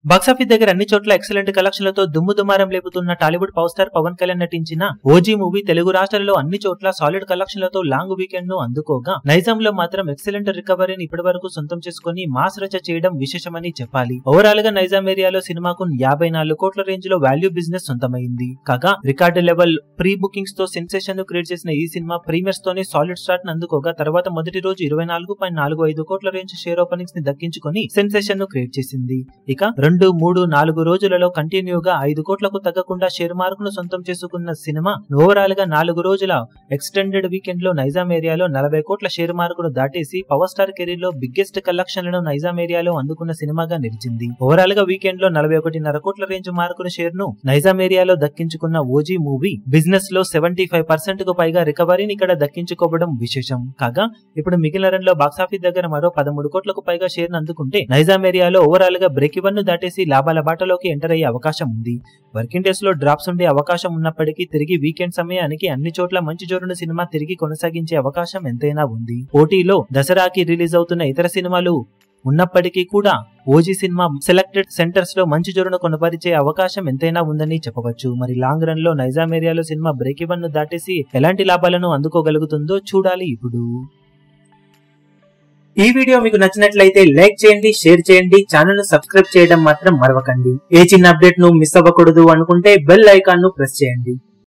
Box office దగ్గర అన్ని చోట్ల ఎక్సలెంట్ కలెక్షన్లతో దుమ్ము దుమారం లేపుతున్న టాలీవుడ్ పవర్ స్టార్ పవన్ కళ్యాణ్ నటించిన ఓజీ మూవీ తెలుగు రాష్ట్రాల్లో అన్ని చోట్ల సాలిడ్ కలెక్షన్లతో లాంగ్ వీకెండ్ ను అందుకోగా నైజాంలో మాత్రం ఎక్సలెంట్ రికవరీని ఇప్పటివరకు సొంతం చేసుకుని మాస్ రచ చేయడం విశేషమని చెప్పాలి. ఓవరాల్ గా నైజాం ఏరియాలో సినిమాకు 54 కోట్ల రేంజ్ లో వాల్యూ బిజినెస్ సొంతమైంది. కాగా రికార్డు లెవెల్ ప్రీ బుకింగ్స్ తో సెన్సేషన్ ను క్రియేట్ చేసిన ఈ సినిమా ప్రీమియర్స్ తోనే సాలిడ్ స్టార్ట్ ను అందుకోగా తర్వాత మొదటి రోజు 24.45 కోట్ల రేంజ్ షేర్ ఓపెనింగ్స్ ని దక్కించుకొని సెన్సేషన్ ను క్రియేట్ చేసింది. ఇక 2, 3, 4 రోజులలో కంటిన్యూగా 5 కోట్లకు తగ్గకుండా షేర్ మార్క్ ను సొంతం చేసుకున్న సినిమా ఓవరాల్ గా 4 రోజుల ఎక్స్టెండెడ్ వీకెండ్ లో నైజాం ఏరియాలో 40 కోట్ల షేర్ మార్క్ ను దాటేసి పవర్ స్టార్ కెరీర్ లో బిగ్గెస్ట్ కలెక్షన్లను నైజాం ఏరియాలో అందుకున్న సినిమాగా నిలిచింది. ఓవరాల్ గా వీకెండ్ లో 41.5 కోట్ల రేంజ్ మార్కును షేర్ ను నైజాం ఏరియాలో దక్కించుకున్న ఓజీ మూవీ బిజినెస్ లో 75% కు పైగా రికవరీని ఇక్కడ దక్కించుకోవడం విశేషం. కాగా ఇప్పుడు మిగిలిన రన్ లో బాక్సాఫీస్ దగ్గర మరో 13 కోట్లకు పైగా షేర్ ను అందుకుంటే నైజాం ఏరియాలో ఓవరాల్ గా బ్రేక్ ఈవెన్ ను దాటేసి లాభాల బాటలోకి ఎంటర్ అయ్యే అవకాశం ఉంది. వర్కింగ్ డేస్ లో డ్రాప్స్ ఉండే అవకాశం ఉన్నప్పటికీ తిరిగి వీకెండ్ సమయానికి అన్ని చోట్ల మంచి జోరును సినిమా తిరిగి కొనసాగించే అవకాశం ఎంతైనా ఉంది. ఓటీలో దసరాకి రిలీజ్ అవుతున్న ఇతర సినిమాలు ఉన్నప్పటికీ కూడా ఓజీ సినిమా సెలెక్టెడ్ సెంటర్స్ లో మంచి జోరును కొనపరిచే అవకాశం ఎంతైనా ఉందని చెప్పవచ్చు. మరి లాంగ్ రన్ లో నైజాం ఏరియాలో సినిమా బ్రేక్ ఈవెన్ ను దాటేసి ఎలాంటి లాభాలను అందుకోగలుగుతుందో చూడాలి. ఇప్పుడు ఈ వీడియో మీకు నచ్చినట్లయితే లైక్ చేయండి, షేర్ చేయండి, ఛానల్ ను సబ్స్క్రైబ్ చేయడం మాత్రం మరవకండి. ఏ చిన్న అప్డేట్ ను మిస్ అవ్వకూడదు అనుకుంటే బెల్ ఐకాన్ ను ప్రెస్ చేయండి.